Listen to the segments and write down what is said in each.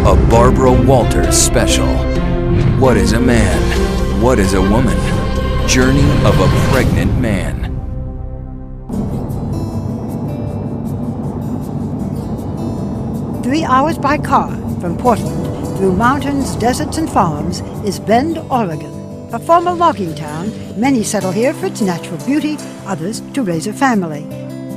A Barbara Walters special. What is a man? What is a woman? Journey of a pregnant man. 3 hours by car from Portland, through mountains, deserts, and farms, is Bend, Oregon. A former logging town, many settle here for its natural beauty, others to raise a family.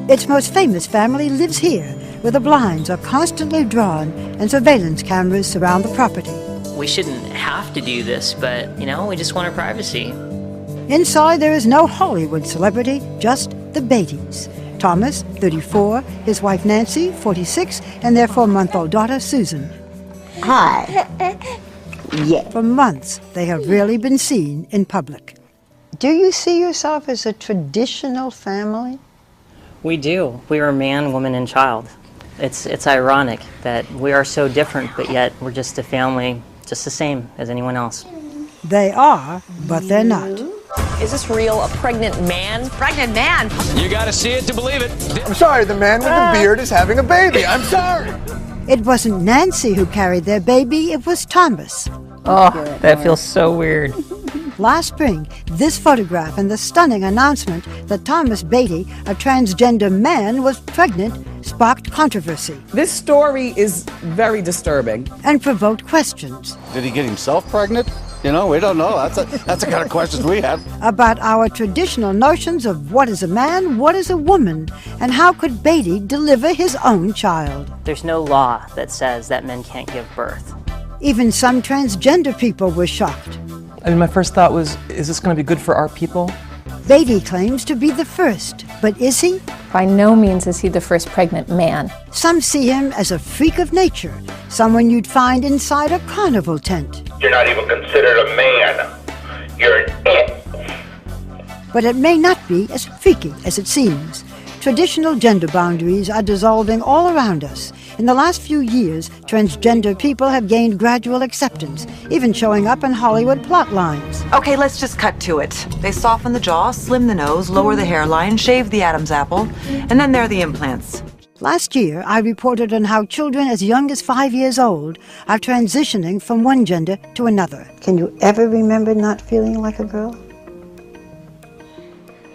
Its most famous family lives here, where the blinds are constantly drawn and surveillance cameras surround the property. We shouldn't have to do this, but, we just want our privacy. Inside, there is no Hollywood celebrity, just the Beattys. Thomas, 34, his wife Nancy, 46, and their 4-month-old daughter, Susan. Hi. Yeah. For months, they have rarely been seen in public. Do you see yourself as a traditional family? We do. We are man, woman, and child. It's ironic that we are so different, but yet we're just a family, just the same as anyone else. They are, but they're not. Is this real? A pregnant man? Pregnant man? You gotta see it to believe it. I'm sorry, the man with the beard is having a baby. I'm sorry. It wasn't Nancy who carried their baby, it was Thomas. Oh, that feels so weird. Last spring, this photograph and the stunning announcement that Thomas Beatty, a transgender man, was pregnant sparked controversy. This story is very disturbing. And provoked questions. Did he get himself pregnant? We don't know. That's the kind of questions we have. About our traditional notions of what is a man, what is a woman, and how could Beatty deliver his own child. There's no law that says that men can't give birth. Even some transgender people were shocked. My first thought was, is this going to be good for our people? Beatty claims to be the first, but is he? By no means is he the first pregnant man. Some see him as a freak of nature, someone you'd find inside a carnival tent. You're not even considered a man. You're an it. But it may not be as freaky as it seems. Traditional gender boundaries are dissolving all around us. In the last few years, transgender people have gained gradual acceptance, even showing up in Hollywood plot lines. Okay, let's just cut to it. They soften the jaw, slim the nose, lower the hairline, shave the Adam's apple, and then there are the implants. Last year, I reported on how children as young as 5 years old are transitioning from one gender to another. Can you ever remember not feeling like a girl?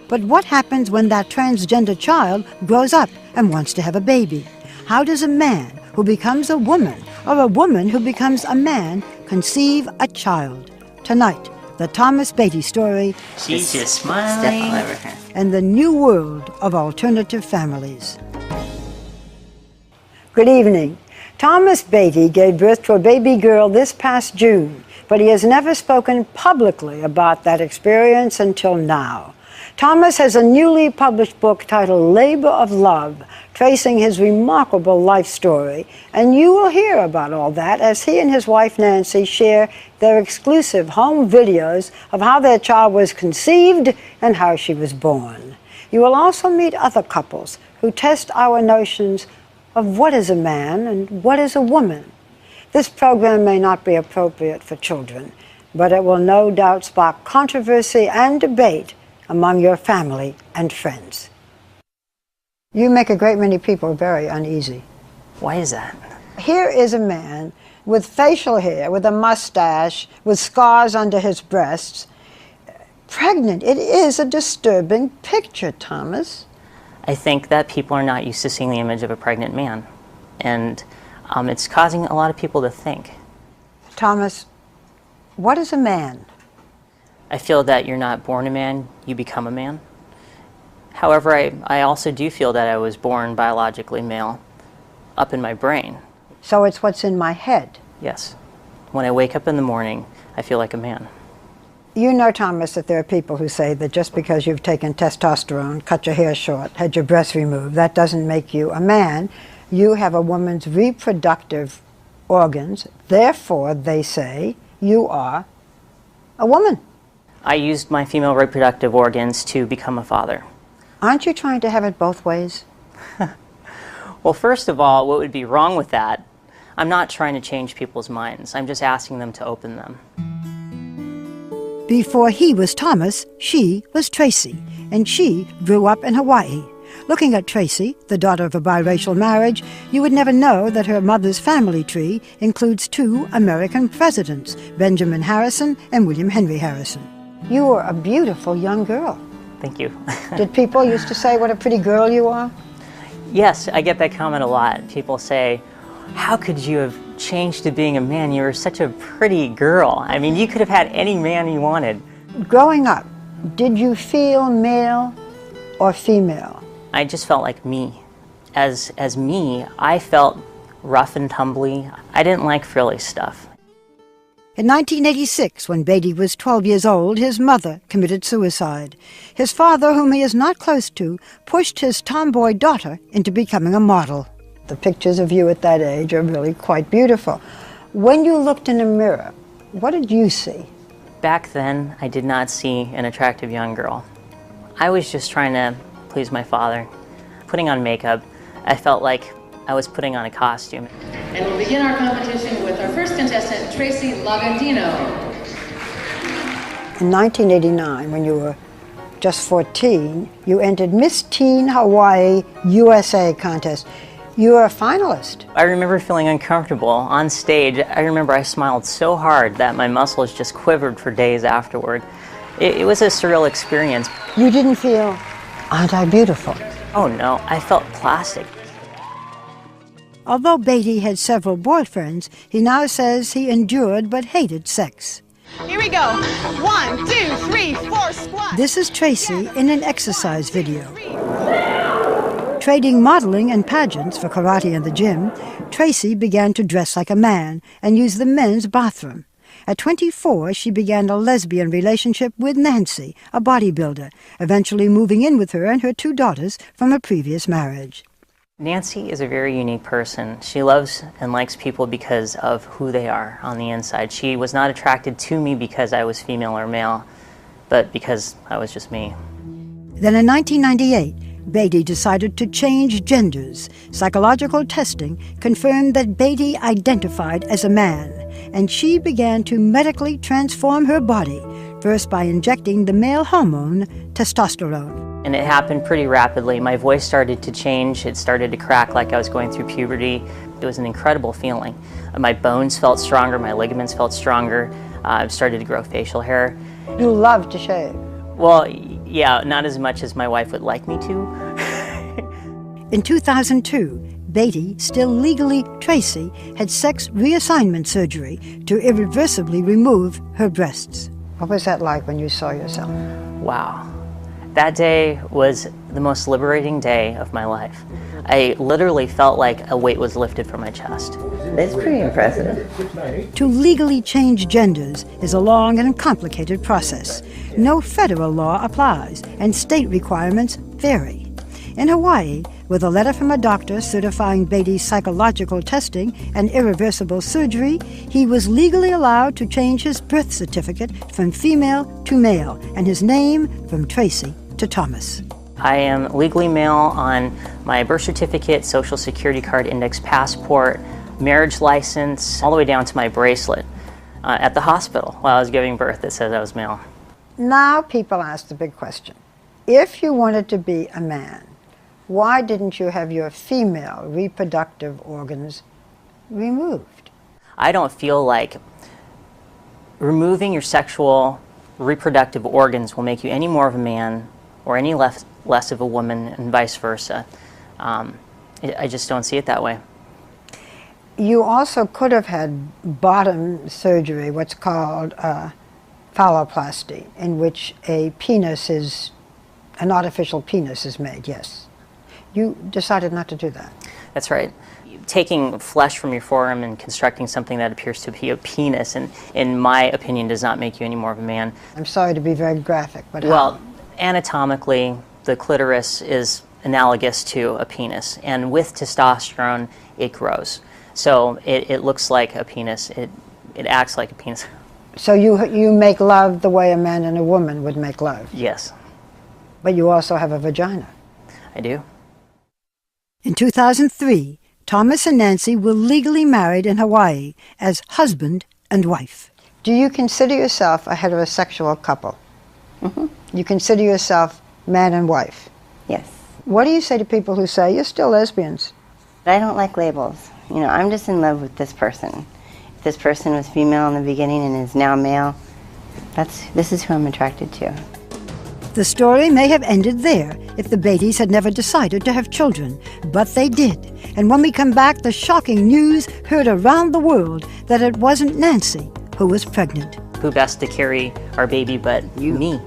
But what happens when that transgender child grows up and wants to have a baby? How does a man who becomes a woman or a woman who becomes a man conceive a child? Tonight, the Thomas Beatty story. She's just smiling. And the new world of alternative families. Good evening. Thomas Beatty gave birth to a baby girl this past June, but he has never spoken publicly about that experience until now. Thomas has a newly published book titled Labor of Love, tracing his remarkable life story, and you will hear about all that as he and his wife Nancy share their exclusive home videos of how their child was conceived and how she was born. You will also meet other couples who test our notions of what is a man and what is a woman. This program may not be appropriate for children, but it will no doubt spark controversy and debate among your family and friends. You make a great many people very uneasy. Why is that? Here is a man with facial hair, with a mustache, with scars under his breasts, pregnant. It is a disturbing picture, Thomas. I think that people are not used to seeing the image of a pregnant man, and it's causing a lot of people to think. Thomas, what is a man? I feel that you're not born a man, you become a man. However, I also do feel that I was born biologically male, up in my brain. So it's what's in my head? Yes. When I wake up in the morning, I feel like a man. You know, Thomas, that there are people who say that just because you've taken testosterone, cut your hair short, had your breasts removed, that doesn't make you a man. You have a woman's reproductive organs, therefore, they say, you are a woman. I used my female reproductive organs to become a father. Aren't you trying to have it both ways? Well, first of all, what would be wrong with that? I'm not trying to change people's minds. I'm just asking them to open them. Before he was Thomas, she was Tracy, and she grew up in Hawaii. Looking at Tracy, the daughter of a biracial marriage, you would never know that her mother's family tree includes 2 American presidents, Benjamin Harrison and William Henry Harrison. You were a beautiful young girl. Thank you. Did people used to say what a pretty girl you are? Yes, I get that comment a lot. People say, how could you have changed to being a man? You were such a pretty girl. I mean, you could have had any man you wanted. Growing up, did you feel male or female? I just felt like me. As me, I felt rough and tumbly. I didn't like frilly stuff. In 1986, when Beatty was 12 years old, his mother committed suicide. His father, whom he is not close to, pushed his tomboy daughter into becoming a model. The pictures of you at that age are really quite beautiful. When you looked in a mirror, what did you see? Back then, I did not see an attractive young girl. I was just trying to please my father. Putting on makeup, I felt like I was putting on a costume. And we'll begin our competition with our first contestant, Tracy Lavandino. In 1989, when you were just 14, you entered Miss Teen Hawaii USA contest. You were a finalist. I remember feeling uncomfortable on stage. I remember I smiled so hard that my muscles just quivered for days afterward. It was a surreal experience. You didn't feel, aren't I beautiful? Oh no, I felt plastic. Although Beatty had several boyfriends, he now says he endured but hated sex. Here we go. 1, 2, 3, 4, squat. This is Tracy in an exercise video. Trading modeling and pageants for karate and the gym, Tracy began to dress like a man and use the men's bathroom. At 24, she began a lesbian relationship with Nancy, a bodybuilder, eventually moving in with her and her 2 daughters from a previous marriage. Nancy is a very unique person. She loves and likes people because of who they are on the inside. She was not attracted to me because I was female or male, but because I was just me. Then in 1998, Beatty decided to change genders. Psychological testing confirmed that Beatty identified as a man, and she began to medically transform her body, first by injecting the male hormone, testosterone. And it happened pretty rapidly. My voice started to change. It started to crack like I was going through puberty. It was an incredible feeling. My bones felt stronger, my ligaments felt stronger. I started to grow facial hair. You love to shave. Well, yeah, not as much as my wife would like me to. In 2002, Beatty, still legally Tracy, had sex reassignment surgery to irreversibly remove her breasts. What was that like when you saw yourself? Wow. That day was the most liberating day of my life. I literally felt like a weight was lifted from my chest. That's pretty impressive. To legally change genders is a long and complicated process. No federal law applies, and state requirements vary. In Hawaii, with a letter from a doctor certifying Beatty's psychological testing and irreversible surgery, he was legally allowed to change his birth certificate from female to male, and his name from Tracy to Thomas. I am legally male on my birth certificate, social security card, index passport, marriage license, all the way down to my bracelet at the hospital while I was giving birth that says I was male. Now people ask the big question. If you wanted to be a man, why didn't you have your female reproductive organs removed? I don't feel like removing your sexual reproductive organs will make you any more of a man or any less of a woman, and vice versa. I just don't see it that way. You also could have had bottom surgery, what's called phalloplasty, in which an artificial penis is made, yes. You decided not to do that. That's right. Taking flesh from your forearm and constructing something that appears to be a penis, and in my opinion, does not make you any more of a man. I'm sorry to be very graphic, but well, anatomically, the clitoris is analogous to a penis, and with testosterone, it grows. So it looks like a penis. It acts like a penis. So you make love the way a man and a woman would make love? Yes. But you also have a vagina? I do. In 2003, Thomas and Nancy were legally married in Hawaii as husband and wife. Do you consider yourself a heterosexual couple? Mm-hmm. You consider yourself man and wife? Yes. What do you say to people who say you're still lesbians? I don't like labels. You know, I'm just in love with this person. If this person was female in the beginning and is now male, this is who I'm attracted to. The story may have ended there if the Beattys had never decided to have children, but they did. And when we come back, the shocking news heard around the world that it wasn't Nancy who was pregnant. Who best to carry our baby but me?